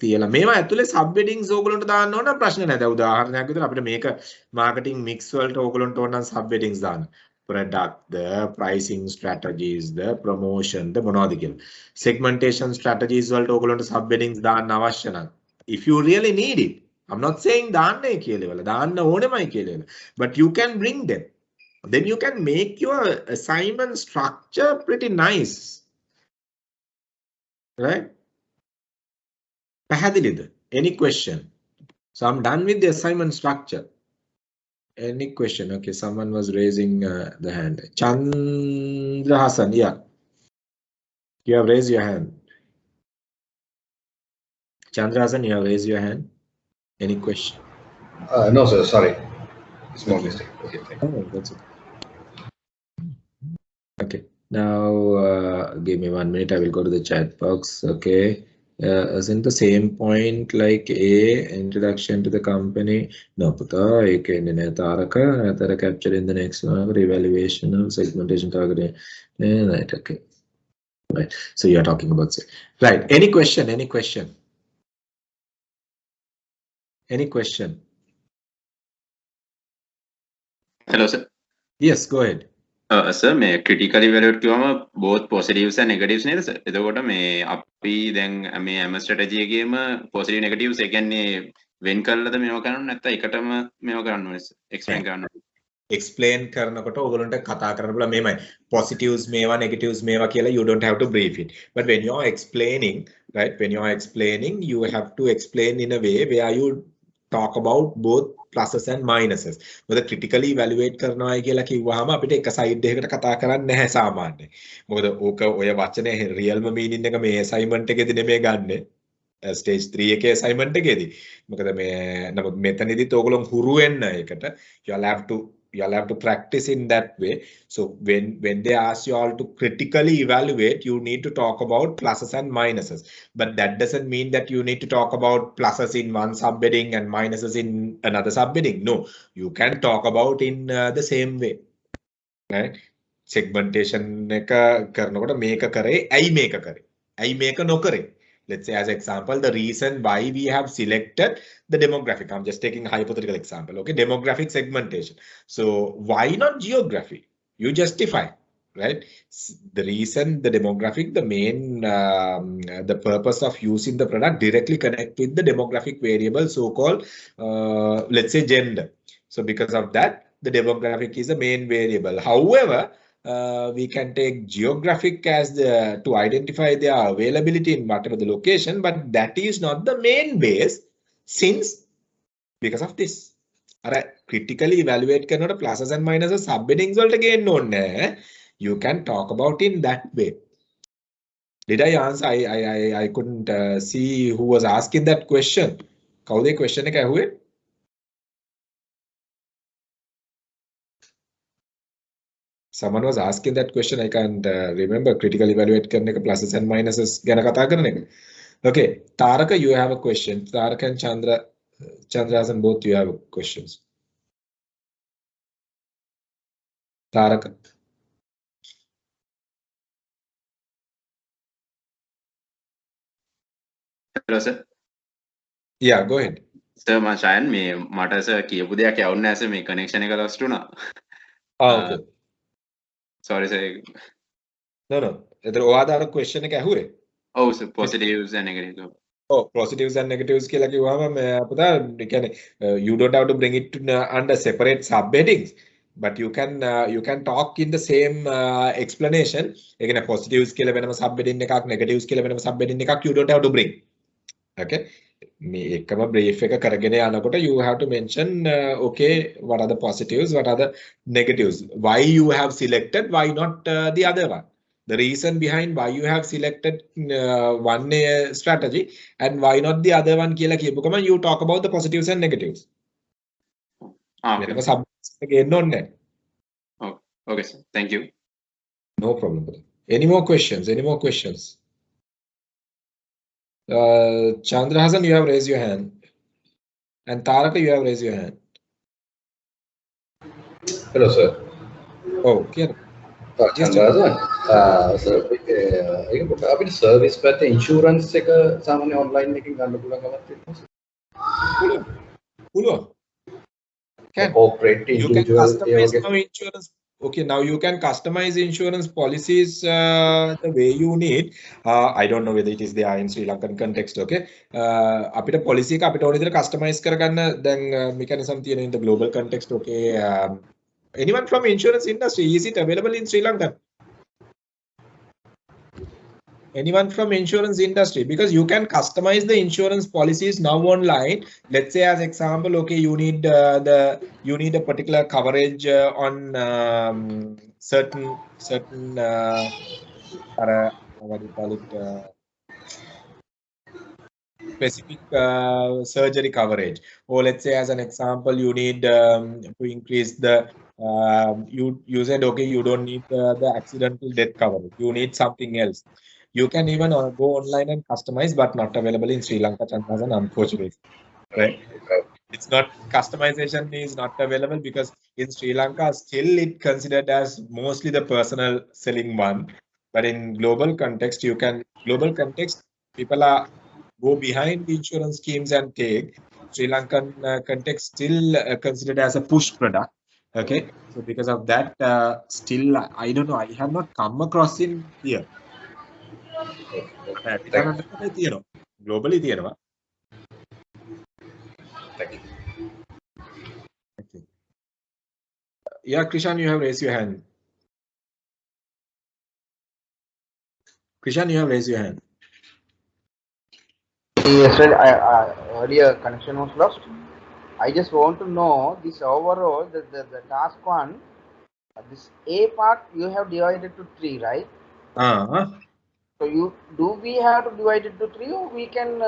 තියලා මේවා ඇතුලේ සබ් හෙඩින්ග්ස් ඕගොල්ලන්ට දාන්න ඕන නම් ප්‍රශ්න නැහැ. දැන් උදාහරණයක් විදිහට අපිට මේක මාකටිං මික්ස් වලට ඕගොල්ලන්ට ඕන නම් සබ් හෙඩින්ග්ස් දාන්න. product the pricing strategies the promotion the මොනවද කියලා. segmentation strategies වලට ඕගොල්ලන්ට sub headings දාන්න අවශ්‍ය නම් if you really need it. I'm not saying දාන්නයි කියලා වල දාන්න ඕනෙමයි කියලා. But you can bring them. Then you can make your assignment structure pretty nice. Right? පැහැදිලිද? Any question? So I'm done with the assignment structure. Any question? Okay, someone was raising the hand. Chandra Hassan, yeah. You have raised your hand. Chandra Hassan, you have raised your hand. Any question? No, sir, sorry. Small mistake. Okay, thank you. Oh, that's okay. Okay, now give me 1 minute. I will go to the chat box. Okay. Isn't the same point like a introduction to the company? No, puta, Taraka capture in the next one, evaluation of segmentation targeting. Right, okay. Right. So you are talking about say. Right. Any question? Any question? Any question? Hello, sir. Yes, go ahead. Sir, මේ critical evaluate කිව්වම both positives and negatives නේද sir? එතකොට මේ අපි දැන් මේ M strategy එකේම positive negatives ඒ කියන්නේ වෙන් කරලාද මේව කරන්න නැත්නම් එකටම මේව කරන්න ඕනේ sir? explain කරන්න ඕනේ. Explain කරනකොට ඔයගොල්ලන්ට කතා කරන්න පුළුවන් මේමයි positives මේවා negatives මේවා කියලා you don't have to brief it. But when you are explaining, right, when you are explaining, you have to explain in a way where you talk about both pluses and minuses. මොකද critically evaluate කරනවා කියලා කිව්වහම අපිට එක side එකකට කතා කරන්න නැහැ සාමාන්‍යයෙන්. මොකද ඕක ඔය වචනේ real meaning එක මේ assignment එකේදී නෙමෙයි ගන්නෙ. stage 3 එකේ assignment එකේදී. මොකද මේ නමුත් මෙතනදිත් ඕගොල්ලෝ හුරු වෙන්න ඒකට you'll have to practice in that way. So when they ask you all to critically evaluate, you need to talk about pluses and minuses. But that doesn't mean that you need to talk about pluses in one subheading and minuses in another subheading. No, you can talk about in the same way. Right? Segmentation එක කරනකොට මේක කරේ ඇයි මේක කරේ? ඇයි මේක නොකරේ? Let's say as example, the reason why we have selected the demographic. I'm just taking a hypothetical example. Okay, demographic segmentation. So why not geography? You justify, right? The reason, the demographic, the main, the purpose of using the product directly connect with the demographic variable, so-called, let's say gender. So because of that, the demographic is the main variable. However, we can take geographic as to identify their availability in whatever the location, but that is not the main base since because of this. Alright, critically evaluate කරනකොට pluses and minuses subheadings වලට ගේන්න ඕනේ. You can talk about in that way. Did I answer? I couldn't see who was asking that question. කවුද ඒ question එක ඇහුවේ? Someone was asking that question. I can't remember. Critical evaluate කරන එක pluses and minuses ගැන කතා කරන එක. Okay, Taraka, you have a question. Taraka and Chandrahasan, both you have questions. Taraka. Hello, sir. Yeah, go ahead. Sir, මම ෂයන් මේ මට sir කියපු දෙයක් යවුන්නේ නැහැ sir මේ connection එක lost වුණා. Okay. Sorry sir. No. එතන ඔයාද අර question එක ඇහුවේ? ඔව් sir, positives and negatives. Oh, positives and negatives කියලා කිව්වම අපිට ඒ කියන්නේ you don't have to bring it under separate subheadings, but you can talk in the same explanation. ඒ කියන්නේ positives කියලා වෙනම subheading එකක්, negatives කියලා වෙනම subheading එකක් you don't have to bring. Okay, මේ එකම brief එක කරගෙන යනකොට you have to mention okay, what are the positives, what are the negatives, why you have selected, why not the other one, the reason behind why you have selected one strategy and why not the other one කියලා කියපු ගමන් you talk about the positives and negatives. Okay. Okay sir, thank you. No problem. Any more questions? Chandrahasan, you have raised your hand, and Taraka, you have raised your hand. Hello, sir. Oh, okay. ඒක අපිට service පැත්තේ insurance එක සාමාන්‍ය online එකකින් ගන්න පුළුවන් කමක් තියෙනවා. පුළුවන්. Can. Corporate, You can individual, customize now insurance. Okay, now you can customize insurance policies the way you need. I don't know whether it is there in Sri Lankan context. Okay, අපිට policy එක අපිට ඕන විදිහට customize කරගන්න දැන් mechanism තියෙන in the global context. Okay, anyone from insurance industry, is it available in Sri Lanka? Anyone from insurance industry, because you can customize the insurance policies now online. Let's say as example, okay, you need a particular coverage on certain what do you call it, specific surgery coverage, or let's say as an example, you need to increase the you said okay, you don't need the accidental death coverage, you need something else. You can even go online and customize, but not available in Sri Lanka, Chandhasan, unfortunately. Right? It's not, customization is not available because in Sri Lanka, still it considered as mostly the personal selling one. But in global context, people are go behind the insurance schemes and take. Sri Lankan context still considered as a push product. Okay, so because of that, still I don't know. I have not come across in here. Globally තියෙනවා. Thank you. Okay. Yeah, Krishan, you have raised your hand. Krishan, you have raised your hand. Yes, sir. Earlier connection was lost. I just want to know this overall, the task one, this A part you have divided to 3, right? So we have to divide it to 3, or we can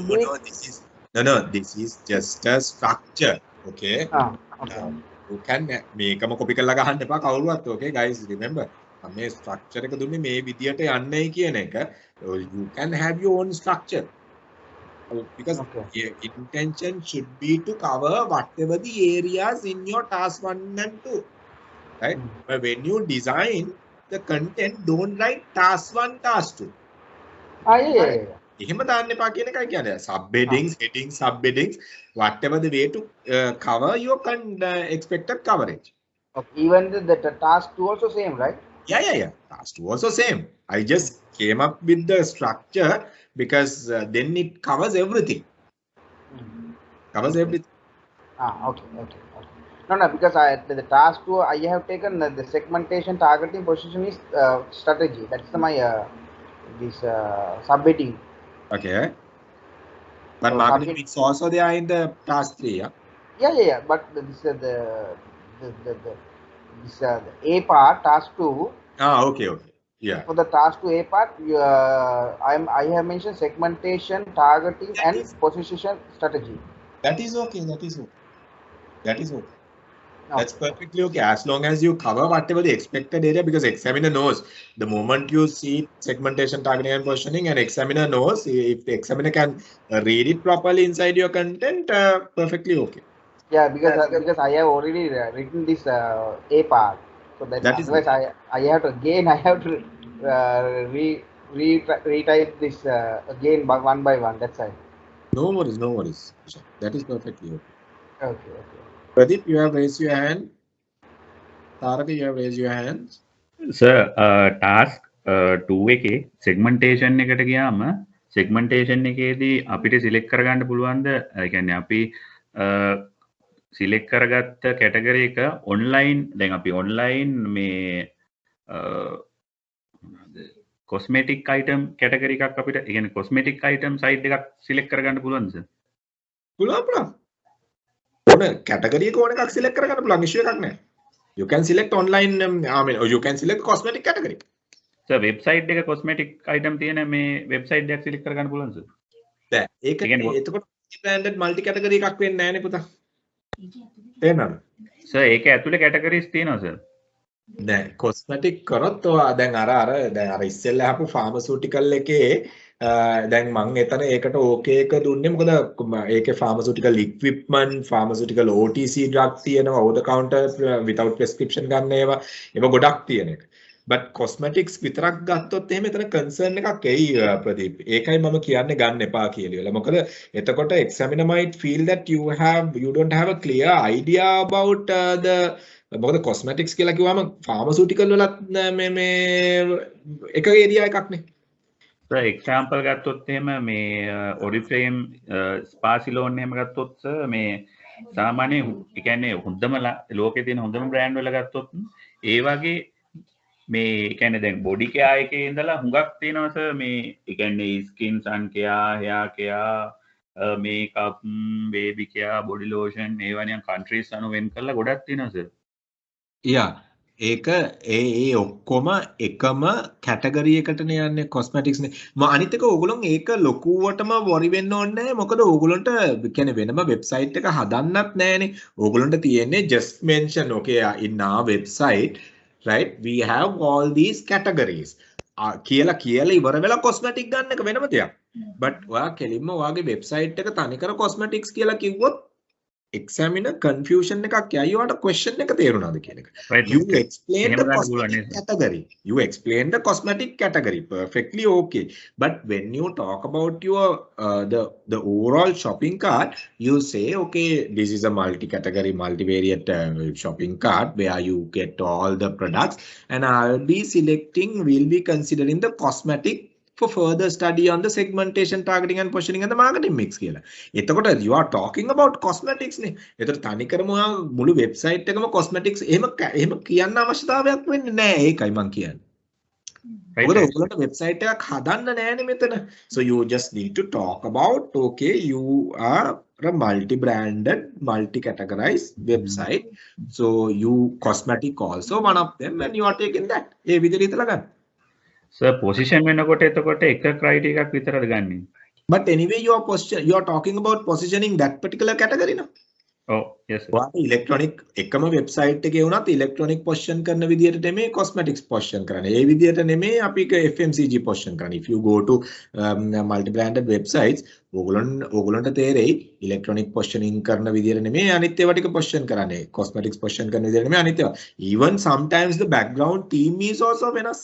do it? This is just a structure. Okay. Okay. You can මේකම copy කරලා ගහන්න එපා කවුරුවත්. Okay guys, remember මේ structure එක දුන්නේ මේ විදියට යන්නයි කියන එක. You can have your own structure. Because your intention should be to cover whatever the areas in your task 1 and 2. Right? But when you design the content, don't write task 1, task 2. Yeah. එහෙම දාන්න එපා කියන එකයි කියන්නේ. Subheadings, headings, subheadings, whatever the way to cover your expected coverage. Okay. Even the task 2 also same, right? Yeah. Task 2 also same. I just came up with the structure because then it covers everything. Covers everything. Okay. No, because the task 2 I have taken the segmentation, targeting, position is strategy. That's my this subheading. Okay. But so marketing mix also there in the task 3, yeah? Yeah. But this the A part, task 2. Okay. Yeah. For the task 2 A part, I have mentioned segmentation, targeting, and position strategy. That is okay. That's perfectly okay, as long as you cover whatever the expected area, because examiner knows the moment you see segmentation, targeting and positioning, and examiner knows if the examiner can read it properly inside your content, perfectly okay. Yeah, because I have already written this A part, so that is otherwise okay. I have to retype this again one by one. That's right. No worries. That is perfectly okay. Okay. Pradeep, you have raised your hand. Taraka, you have raised your hand. Sir, task 2 එකේ segmentation එකට ගියාම segmentation එකේදී අපිට select කරගන්න පුළුවන්ද? ඒ කියන්නේ අපි select කරගත්ත category එක online, දැන් අපි online මේ cosmetic item category එකක් අපිට, ඒ කියන්නේ cosmetic item site එකක් select කරගන්න පුළුවන්ද sir? පුළුවන්. Category එක ඕන එකක් select කරගන්න පුළුවන්, issue එකක් නැහැ. You can select online, you can select cosmetic category. Sir, website එක cosmetic item තියෙන මේ website එකක් select කරගන්න පුළුවන් sir? බෑ. ඒක එතකොට branded multi category එකක් වෙන්නේ නැහැ නේ පුතා. තේරෙනවද? Sir, ඒක ඇතුලේ categories තියෙනවා sir. නෑ, cosmetic කරොත් දැන් අර ඉස්සෙල්ලා ආපු pharmaceutical එකේ දැන් මම එතන ඒකට ඕකේ එක දුන්නේ මොකද ඒකේ pharmaceutical equipment pharmaceutical OTC drug තියෙනවා over the counter without prescription ගන්න ඒවා ගොඩක් තියෙන එක. but cosmetics විතරක් ගත්තොත් එහෙම එතන concern එකක් එයි ප්‍රදීප්. ඒකයි මම කියන්නේ ගන්න එපා කියලා. මොකද එතකොට examiner might feel that you don't have a clear idea about the මොකද cosmetics කියලා කිව්වම pharmaceutical වලත් මේ එක ඒරියා එකක් නේ. එක්සාම්පල් ගත්තොත් එහෙම මේ ඔරිෆ්ලේම් ස්පාසිලෝන් එහෙම ගත්තොත් මේ සාමාන්‍ය ඒ කියන්නේ හොඳම ලෝකේ තියෙන හොඳම බ්‍රෑන්ඩ් වල ගත්තොත් ඒ වගේ මේ ඒ කියන්නේ දැන් බොඩි කෙයා එකේ ඉඳලා හුඟක් තියෙනවා සර් මේ ඒ කියන්නේ skin sun care hair care makeup baby care body lotion ඒ වගේ කන්ට්‍රීස් අනුව වෙන් කරලා ගොඩක් තියෙනවා සර්. යා ඒක ඒ ඔක්කොම එකම කැටගරි එකටනේ යන්නේ කොස්මැටික්ස් නේ. අනිත් එක ඕගොල්ලෝ ඒක ලොකුවටම වොරි වෙන්න ඕනේ නැහැ. මොකද ඕගොල්ලන්ට කියන්නේ වෙනම වෙබ්සයිට් එක හදන්නත් නැහැනේ. ඕගොල්ලන්ට තියෙන්නේ just mention okay in our website right we have all these categories කියලා ඉවර වෙලා කොස්මැටික් ගන්න එක වෙනම දෙයක්. but ඔයා කෙලින්ම ඔයාගේ වෙබ්සයිට් එක තනිකර කොස්මැටික්ස් කියලා කිව්වොත් examiner confusion එකක් යයි ඔයාට question එක තේරුණාද කියන එක. You explain the cosmetic category. You explain the cosmetic category perfectly okay. But when you talk about your the overall shopping cart, you say okay this is a multi-category, multivariate shopping cart where you get all the products and I'll be be considering the cosmetic for further study on the segmentation, targeting and positioning and the marketing mix කියලා. එතකොට you are talking about cosmetics නේ. එතකොට තනිකරම මුළු website එකම cosmetics එහෙම කියන්න අවශ්‍යතාවයක් වෙන්නේ නැහැ. ඒකයි මම කියන්නේ. මොකද ඔයගොල්ලන්ට වෙබ්සයිට් එකක් හදන්න නැහැනේ මෙතන. So you just need to talk about okay you are a multi-branded, multi-categorized website. So you cosmetic also one of them and you are taking that. ඒ විදිහට හිතලා ගන්න. සර් පොසිෂන් වෙනකොට එතකොට එක ක්‍රයිටීරියා එකක් විතරද ගන්නෙ? But anyway you are talking about positioning that particular category no? Oh yes sir. ඔයාට ඉලෙක්ට්‍රොනික එකම වෙබ්සයිට් එකේ වුණත් ඉලෙක්ට්‍රොනික පොසිෂන් කරන විදියට නෙමෙයි කොස්මැටික්ස් පොසිෂන් කරන්නේ. ඒ විදියට නෙමෙයි අපි FMCG පොසිෂන් කරන්නේ. If you go to multi branded websites ඕගොල්ලන්ට තේරෙයි ඉලෙක්ට්‍රොනික පොසිෂනින් කරන විදියට නෙමෙයි අනිත් ඒවා ටික පොසිෂන් කරන්නේ. කොස්මැටික්ස් පොසිෂන් කරන විදියට නෙමෙයි අනිත් ඒවා. Even sometimes the background theme is also වෙනස්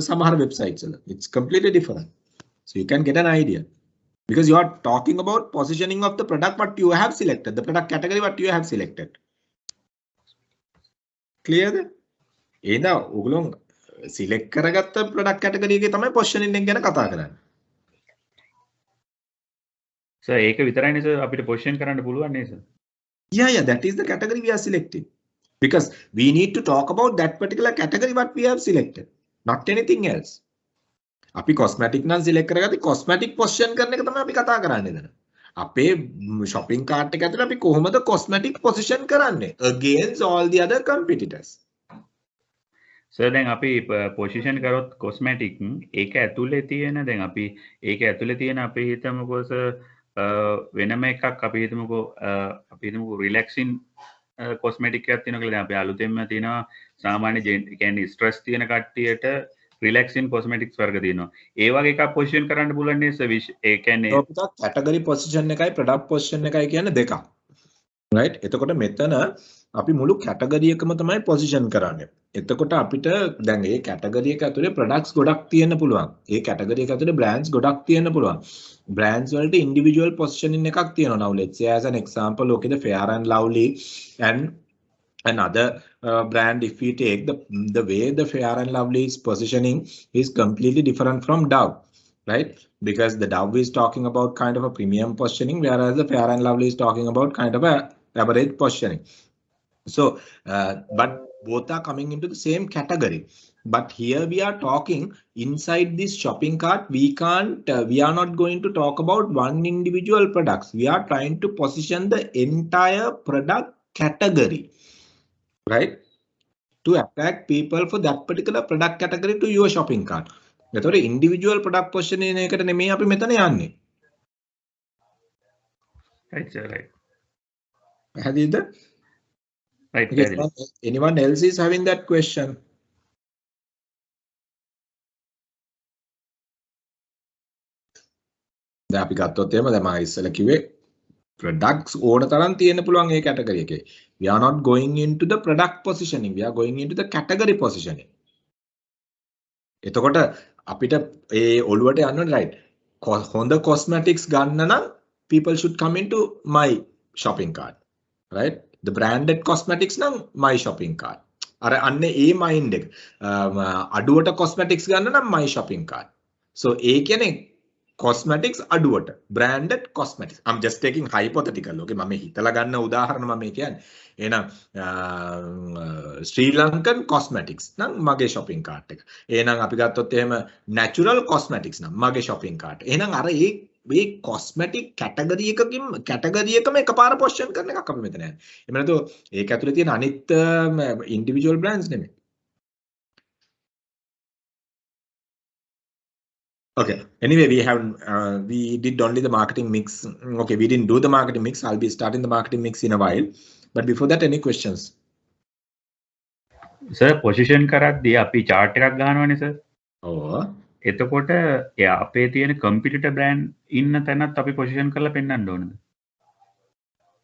සමහර වෙබ්සයිට්ස් වල. It's completely different. So you can get an idea. Because you are talking about positioning of the product what you have selected, the product category what you have selected. Clear? එහෙනම් ඔයගොල්ලෝ select කරගත්ත product category එකේ තමයි positioning එක ගැන කතා කරන්නේ. Sir ඒක විතරයිනේ සර් අපිට position කරන්න පුළුවන් නේ sir. Yeah, that is the category we are selecting. Because we need to talk about that particular category what we have selected, not anything else. අපි cosmetic නම් select කරගත්තී cosmetic position කරන එක තමයි අපි කතා කරන්නේ දැන්. අපේ shopping cart එක ඇතුලේ අපි කොහොමද cosmetic position කරන්නේ against all the other competitors. Sir දැන් අපි position කරොත් cosmetic ඒක ඇතුලේ තියෙන දැන් අපි ඒක ඇතුලේ තියෙන අපි හිතමුකෝ සර් වෙනම එකක් අපි හිතමුකෝ relaxing cosmetic එකක් තියෙනවා කියලා දැන් අපි අලුතෙන්ම තියෙනවා සාමාන්‍ය කියන්නේ stress තියෙන කට්ටියට relaxing cosmetics වර්ග තියෙනවා. ඒ වගේ එකක් position කරන්න පුළුවන් නේ සර්. ඒ කියන්නේ category position එකයි product position එකයි කියන්නේ දෙකක්. right? එතකොට මෙතන අපි මුළු category එකම තමයි position කරන්නේ. එතකොට අපිට දැන් මේ category එක ඇතුලේ products ගොඩක් තියෙන්න පුළුවන්. ඒ category එක ඇතුලේ brands ගොඩක් තියෙන්න පුළුවන්. brands වලට individual positioning එකක් තියෙනවා. Now let's say as an example okay the Fair and Lovely and another brand if we take the way the Fair and Lovely is positioning is completely different from Dove, right? Because the Dove is talking about kind of a premium positioning whereas the Fair and Lovely is talking about kind of a average positioning. So but both are coming into the same category. But here we are talking inside this shopping cart we are not going to talk about one individual products. We are trying to position the entire product category, right, to attract people for that particular product category to your shopping cart. එතකොට individual product positioning එකට නෙමෙයි අපි මෙතන යන්නේ. right sir right. පැහැදිලිද? right. Anyone else is having that question? දැන් අපි ගත්තොත් එහෙම දැන් මම ඉස්සෙල්ලා කිව්වේ products ඕන තරම් තියෙන්න පුළුවන් ඒ category එකේ. We are not going into the product positioning. We are going into the category positioning. එතකොට අපිට ඒ ඔළුවට යන්න ඕනේ right. හොඳ cosmetics ගන්න නම් people should come into my shopping cart. Right? The branded cosmetics නම් my shopping cart. අර අන්න ඒ mind එක. අඩුවට cosmetics ගන්න නම් my shopping cart. So ඒ කියන්නේ cosmetics අඩුවට branded cosmetics. I'm just taking hypothetical. Okay මම හිතලා ගන්න උදාහරණ මම කියන්නේ. එහෙනම් ශ්‍රී ලංකන් cosmetics නම් මගේ shopping cart එක. එහෙනම් අපි ගත්තොත් එහෙම natural cosmetics නම් මගේ shopping cart. එහෙනම් අර මේ cosmetic category එකම එකපාර position කරන එකක් අපි මෙතන යන්නේ. එහෙම නැත්නම් ඒක ඇතුලේ තියෙන අනිත් individual brands නෙමෙයි. Okay. Anyway, we did only the marketing mix. Okay, we didn't do the marketing mix. I'll be starting the marketing mix in a while. But before that, any questions? Sir, position කරද්දී අපි chart එකක් ගන්නවනේ sir. Oh. එතකොට අපේ තියෙන competitor brand ඉන්න තැනත් අපි position කරලා පෙන්නන්න ඕනද?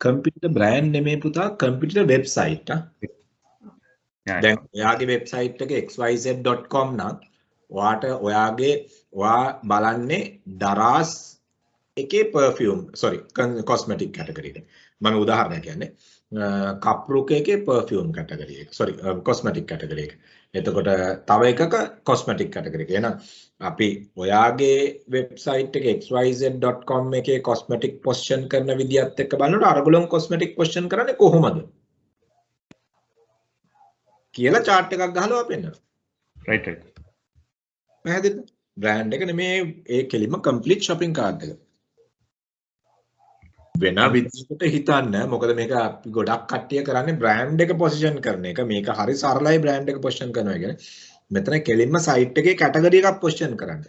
Competitor brand නෙමෙයි පුතා, competitor website. දැන් ඔයාගේ website එක xyz.com නම් ඔයා බලන්නේ දරාස් එකේ perfume cosmetic category එක. මම උදාහරණයක් කියන්නේ කප්රුක එකේ perfume category එක. cosmetic category එක. එතකොට තව එකක cosmetic category එක. එහෙනම් අපි ඔයාගේ website එක xyz.com එකේ cosmetic position කරන විදිහත් එක්ක බලනකොට අරගලොන් cosmetic position කරන්නේ කොහොමද කියලා chart එකක් ගහලා අපෙන්නවා. right. පැහැදිලිද? brand එක නෙමේ ඒ කෙලින්ම complete shopping cart එක. වෙන විදිහකට හිතන්න මොකද මේක අපි ගොඩක් කට්ටිය කරන්නේ brand එක position කරන එක. මේක හරි සරලයි brand එක position කරනවා කියන්නේ. මෙතන කෙලින්ම site එකේ category එකක් position කරන්න.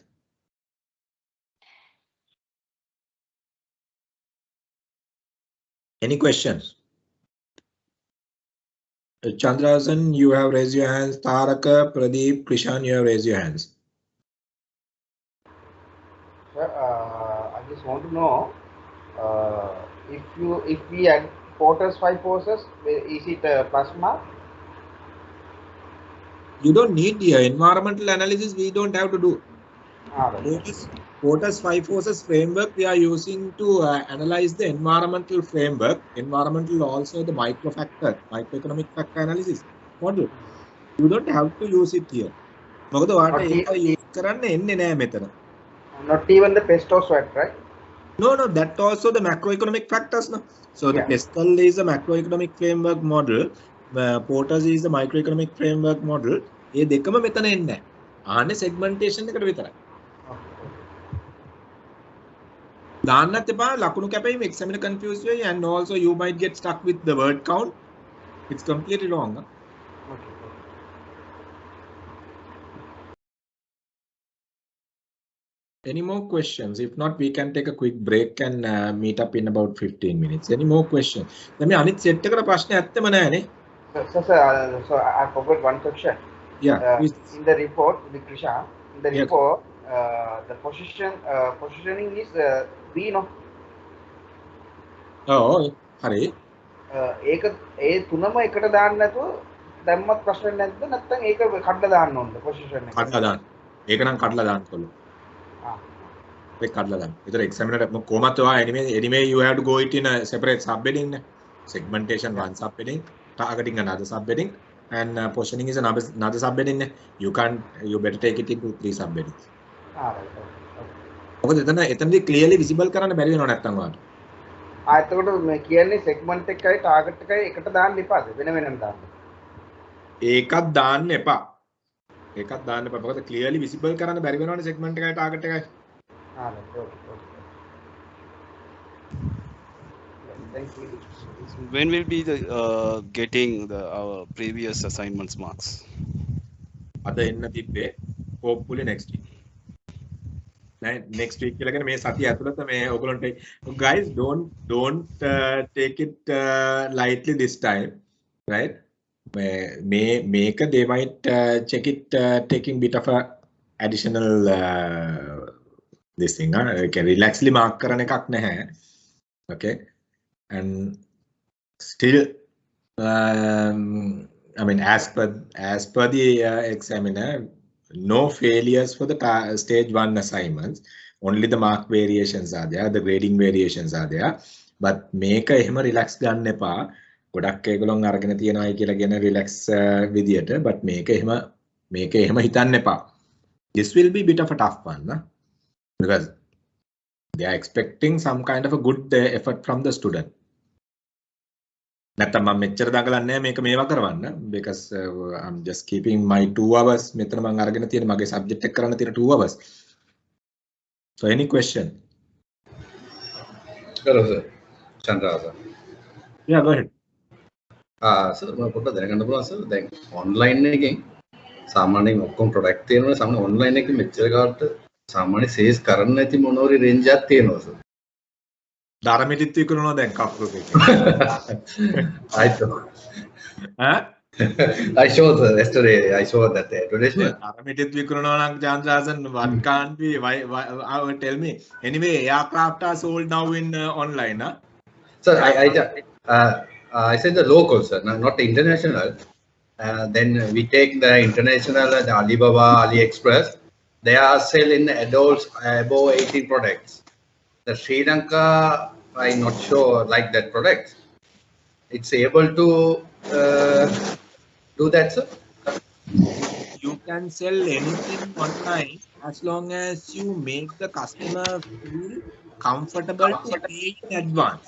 Any questions? Chandrasan, you have raised your hands. Taraka, Pradeep, Krishan, you have raised your hands. Sir, I just want to know if we add porters 5 forces, is it a plus mark? You don't need the environmental analysis. We don't have to do. Porter's 5 forces framework we are using to analyze the environmental framework. Environmental also the microeconomic factor analysis model. You don't have to use it here. මොකද වාට ඒක use කරන්න එන්නේ නැහැ මෙතන. Not even the PESTO SWOT, right? No, that also the macroeconomic factors. No? So the PESTEL is a macroeconomic framework model. Porter's is the microeconomic framework model. ये දෙකම මෙතන එන්නේ නැහැ. ආන්නේ segmentation එකට විතරයි. දාන්නත් එපා ලකුණු කැපීම examiner confused වෙයි and also you might get stuck with the word count. It's completely wrong. Huh? Any more questions? If not, we can take a quick break and meet up in about 15 minutes. Any more questions? දැන් මේ අනිත් set එකට ප්‍රශ්න ඇත්තම නැහැනේ. So I forgot one question. Yeah. In the report, with Krisha, in the report, the positioning is B, no? Oh, හරි. ඒක ඒ තුනම එකට දාන්න නැතුව දැම්මත් ප්‍රශ්න නැද්ද නැත්නම් ඒක කඩලා දාන්න ඕනද position එක? කඩලා දාන්න. ඒක නම් කඩලා දාන්න කොල්ල. ඒක කඩලා දාන්න. ඒතර examiner කොහොමද ඔයා anyway you have to go it in a separate subheading. Segmentation one subheading, targeting another subheading. And positioning is another subheading. You better take it into 3 subheadings. මොකද එතනදී clearly visible කරන්න බැරි වෙනව නැත්තම් ඔයාලට. එතකොට මේ කියන්නේ segment එකයි target එකයි එකට දාන්න එපාද? වෙන වෙනම දාන්න. ඒකත් දාන්න එපා. මොකද clearly visible කරන්න බැරි වෙනවනේ segment එකයි target එකයි. Thank you. When will be the getting our previous assignments marks? අද එන්න තිබ්බේ hopefully next week. Next week කියලා කියන්නේ මේ සතිය ඇතුළත මේ ඔයගොල්ලන්ට guys don't take it lightly this time, right? මේක they might check it taking bit of a additional this thing. Okay, relaxly mark කරන එකක් නැහැ. Okay, and still I mean as per the examiner, no failures for the stage 1 assignments. Only the mark variations are there, the grading variations are there. But මේක එහෙම relax ගන්න එපා. ගොඩක් ඒගොල්ලෝ අරගෙන තියනවායි කියලා කියන relax විදියට, but මේක එහෙම හිතන්න එපා. This will be a bit of a tough one, because they are expecting some kind of a good effort from the student. නැත්තම් මම මෙච්චර දඟලන්නේ නැහැ මේක මේවා කරවන්න, because I'm just keeping my 2 hours. මෙතන මම අරගෙන තියෙන මගේ subject එක කරන්න තියෙන 2 hours. So any question? Hello sir. Chandra sir. Yeah, go ahead. Sir මම පොඩ්ඩක් දැනගන්න පුළුවන් සර්, දැන් ඔන්ලයින් එකකින් සාමාන්‍යයෙන් ඔක්කොම ප්‍රොඩක්ට් තියෙනවා. සාමාන්‍ය ඔන්ලයින් එකකින් මෙච්චර කාලට සාමාන්‍ය සේල්ස් කරන්න නැති මොනෝරි රේන්ජ් එකක් තියෙනවා සර්. ධර්මෙදිත් විකුණනවා දැන් කප්පුක එක. I saw yesterday. I saw that advertisement. ධර්මෙදිත් විකුණනවා නම් Chandra, what can't be? Why tell me? Anyway, aircraft are sold now in online, huh? Sir, I said the local, sir, not the international. Then we take the international, the Alibaba, AliExpress. They are selling adults above 18 products. The Sri Lanka, I'm not sure like that product. It's able to do that, sir. You can sell anything online as long as you make the customer feel comfortable to pay in advance.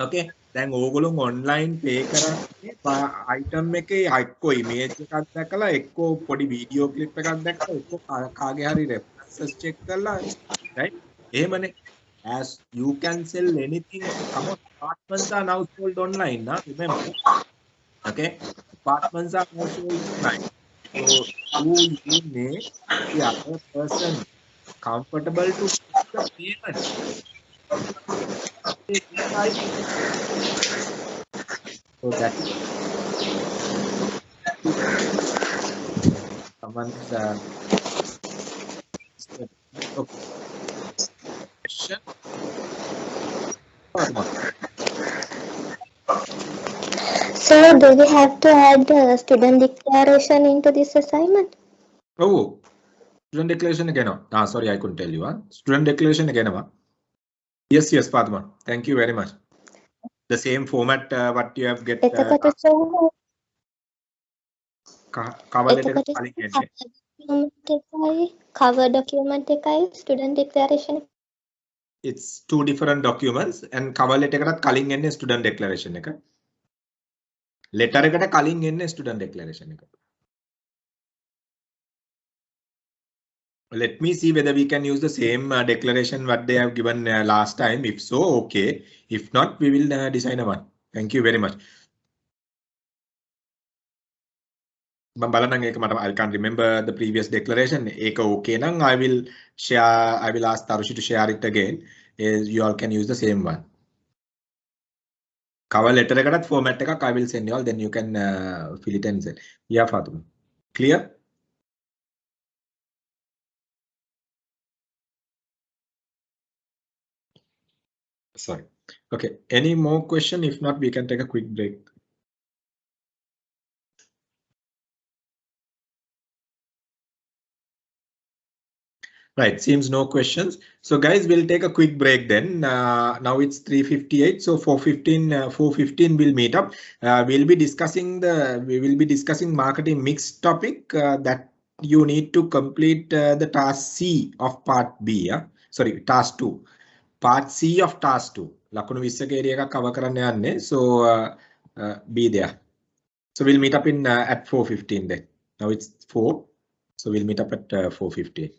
Okay. දැන් ඕගොල්ලෝ online pay කරන්නේ item එකේ එක්කෝ image එකක් දැකලා එක්කෝ පොඩි video clip එකක් දැක්කලා එක්කෝ කාගේ හරි references check කරලා, right? එහෙමනේ. As you can sell anything. Come on, apartments are now sold online, remember? Okay, apartments are now sold online. So you make the other person comfortable to make the payment. So that someone's okay. Question. So, do we have to add student declaration into this assignment? Oh, student declaration again. Sorry, I couldn't tell you. Student declaration again. Yes, Padma. Thank you very much. The same format what you have get. Cover document student declaration. It's 2 different documents, and cover letter එකටත් කලින් එන්නේ student declaration එක. Letter එකට කලින් එන්නේ student declaration එක. Let me see whether we can use the same declaration what they have given last time. If so, okay. If not, we will design a one. Thank you very much. I can't remember the previous declaration. Okay, I will ask Tarushi to share it again. You all can use the same one. Cover letter format I will send you all, then you can fill it and send. Yeah, Fatima. Clear? Sorry. Okay. Any more question? If not, we can take a quick break. Right, seems no questions. So guys, we'll take a quick break then. Now it's 3:58, so 4:15 we'll meet up. We will be discussing marketing mix topic that you need to complete the task C of part B. Sorry, task 2. Part C of task 2. ලකුණු 20 ක area එකක් cover කරන්න යන්නේ. So be there. So we'll meet up in at 4:15 then. Now it's 4. So we'll meet up at 4:15.